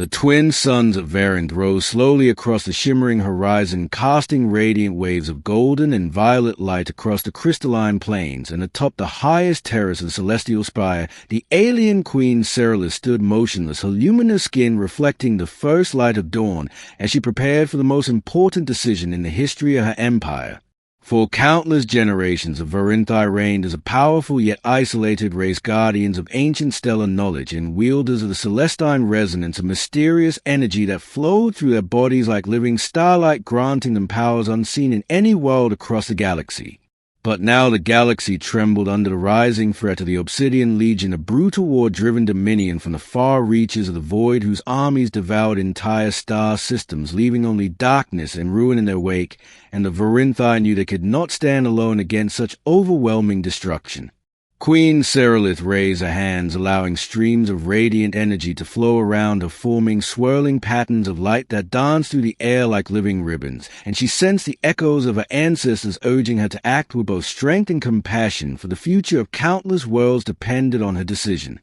The twin suns of Variant rose slowly across the shimmering horizon, casting radiant waves of golden and violet light across the crystalline plains, and atop the highest terrace of the celestial spire, the alien queen Ceralis stood motionless, her luminous skin reflecting the first light of dawn as she prepared for the most important decision in the history of her empire. For countless generations, the Varinthi reigned as a powerful yet isolated race, guardians of ancient stellar knowledge and wielders of the celestine resonance, a mysterious energy that flowed through their bodies like living starlight, granting them powers unseen in any world across the galaxy. But now the galaxy trembled under the rising threat of the Obsidian Legion, a brutal war-driven dominion from the far reaches of the void whose armies devoured entire star systems, leaving only darkness and ruin in their wake, and the Varinthi knew they could not stand alone against such overwhelming destruction. Queen Ceralis raised her hands, allowing streams of radiant energy to flow around her, forming swirling patterns of light that danced through the air like living ribbons, and she sensed the echoes of her ancestors urging her to act with both strength and compassion, for the future of countless worlds depended on her decision.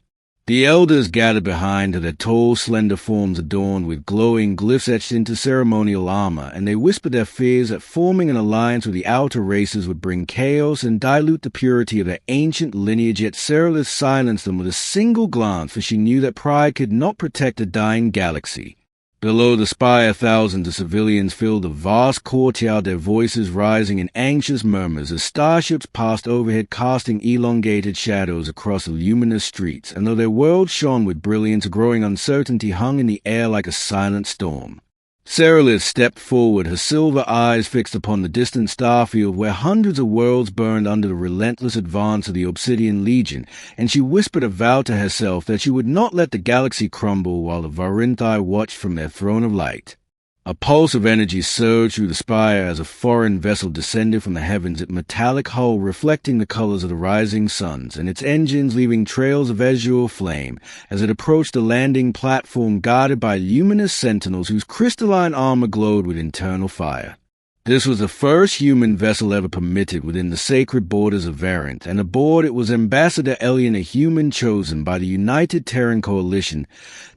The elders gathered behind her, their tall, slender forms adorned with glowing glyphs etched into ceremonial armor, and they whispered their fears that forming an alliance with the outer races would bring chaos and dilute the purity of their ancient lineage. Yet Ceralis silenced them with a single glance, for she knew that pride could not protect a dying galaxy. Below the spire, thousands of civilians filled the vast courtyard, their voices rising in anxious murmurs as starships passed overhead, casting elongated shadows across the luminous streets, and though their world shone with brilliance, a growing uncertainty hung in the air like a silent storm. Ceralis stepped forward, her silver eyes fixed upon the distant starfield where hundreds of worlds burned under the relentless advance of the Obsidian Legion, and she whispered a vow to herself that she would not let the galaxy crumble while the Varinthi watched from their throne of light. A pulse of energy surged through the spire as a foreign vessel descended from the heavens, its metallic hull reflecting the colors of the rising suns, and its engines leaving trails of azure flame as it approached the landing platform, guarded by luminous sentinels whose crystalline armor glowed with internal fire. This was the first human vessel ever permitted within the sacred borders of Variant, and aboard it was Ambassador Elian, a human chosen by the United Terran Coalition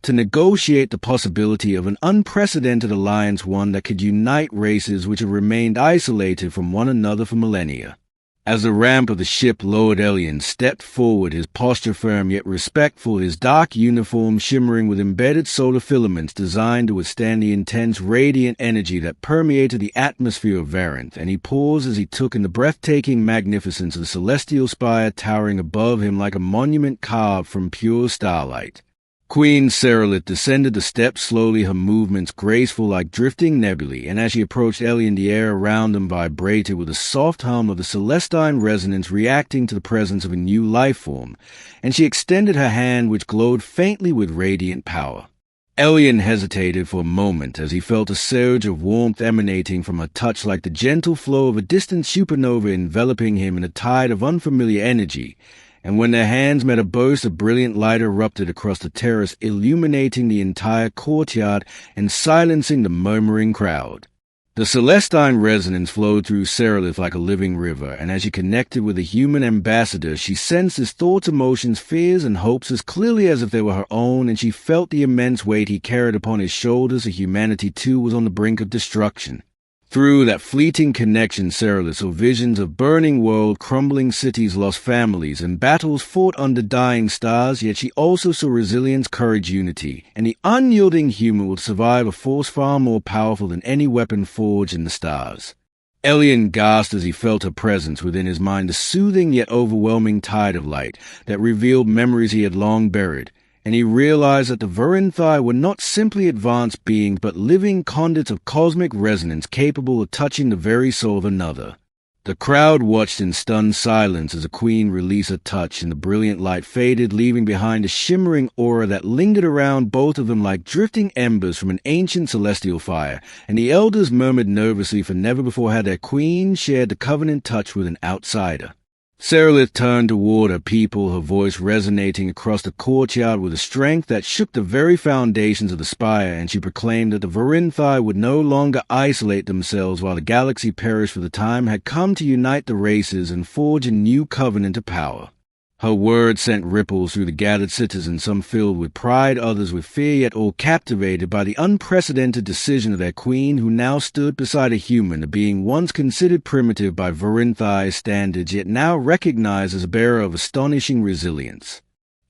to negotiate the possibility of an unprecedented alliance, one that could unite races which have remained isolated from one another for millennia. As the ramp of the ship lowered, Elian stepped forward, his posture firm yet respectful, his dark uniform shimmering with embedded solar filaments designed to withstand the intense radiant energy that permeated the atmosphere of Variant, and he paused as he took in the breathtaking magnificence of the celestial spire towering above him like a monument carved from pure starlight. Queen Ceralis descended the steps slowly, her movements graceful like drifting nebulae, and as she approached Elian, the air around them vibrated with a soft hum of the celestine resonance reacting to the presence of a new life form, and she extended her hand, which glowed faintly with radiant power. Elian hesitated for a moment as he felt a surge of warmth emanating from her touch, like the gentle flow of a distant supernova enveloping him in a tide of unfamiliar energy. And when their hands met, a burst of brilliant light erupted across the terrace, illuminating the entire courtyard and silencing the murmuring crowd. The celestine resonance flowed through Ceralis like a living river, and as she connected with the human ambassador, she sensed his thoughts, emotions, fears, and hopes as clearly as if they were her own, and she felt the immense weight he carried upon his shoulders. Humanity, too, was on the brink of destruction. Through that fleeting connection, Ceralis saw visions of burning world, crumbling cities, lost families, and battles fought under dying stars, yet she also saw resilience, courage, unity, and the unyielding human would survive a force far more powerful than any weapon forged in the stars. Elian gasped as he felt her presence within his mind, a soothing yet overwhelming tide of light that revealed memories he had long buried, and he realized that the Varinthi were not simply advanced beings, but living conduits of cosmic resonance capable of touching the very soul of another. The crowd watched in stunned silence as the queen released her touch, and the brilliant light faded, leaving behind a shimmering aura that lingered around both of them like drifting embers from an ancient celestial fire, and the elders murmured nervously, for never before had their queen shared the covenant touch with an outsider. Ceralis turned toward her people, her voice resonating across the courtyard with a strength that shook the very foundations of the spire, and she proclaimed that the Varinthi would no longer isolate themselves while the galaxy perished, for the time had come to unite the races and forge a new covenant of power. Her words sent ripples through the gathered citizens, some filled with pride, others with fear, yet all captivated by the unprecedented decision of their queen, who now stood beside a human, a being once considered primitive by Varinthai's standards, yet now recognized as a bearer of astonishing resilience.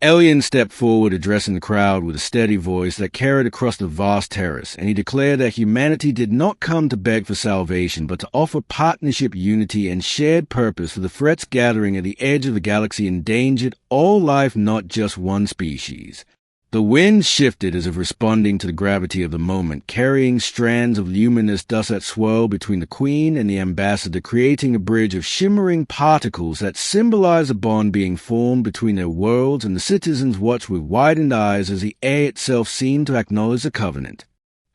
Elyon stepped forward, addressing the crowd with a steady voice that carried across the vast terrace, and he declared that humanity did not come to beg for salvation, but to offer partnership, unity, and shared purpose, for the threats gathering at the edge of the galaxy endangered all life, not just one species. The wind shifted as if responding to the gravity of the moment, carrying strands of luminous dust that swirled between the queen and the ambassador, creating a bridge of shimmering particles that symbolized a bond being formed between their worlds, and the citizens watched with widened eyes as the air itself seemed to acknowledge the covenant.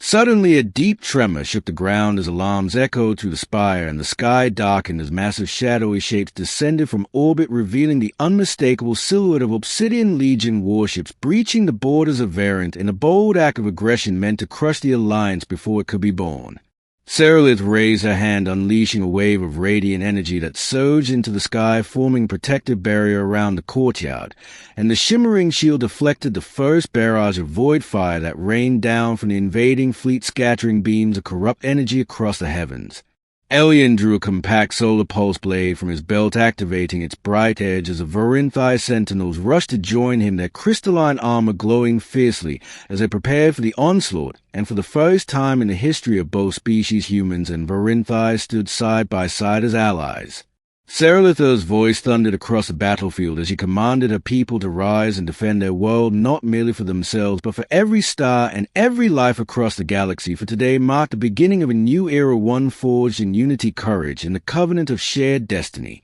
Suddenly, a deep tremor shook the ground as alarms echoed through the spire, and the sky darkened as massive shadowy shapes descended from orbit, revealing the unmistakable silhouette of Obsidian Legion warships breaching the borders of Variant in a bold act of aggression meant to crush the Alliance before it could be born. Serelith raised her hand, unleashing a wave of radiant energy that surged into the sky, forming a protective barrier around the courtyard, and the shimmering shield deflected the first barrage of void fire that rained down from the invading fleet, scattering beams of corrupt energy across the heavens. Elyon drew a compact solar pulse blade from his belt, activating its bright edge as the Varinthai sentinels rushed to join him, their crystalline armor glowing fiercely as they prepared for the onslaught, and for the first time in the history of both species, humans and Varinthai stood side by side as allies. Serelith's voice thundered across the battlefield as she commanded her people to rise and defend their world, not merely for themselves, but for every star and every life across the galaxy, for today marked the beginning of a new era, one forged in unity, courage, and the covenant of shared destiny.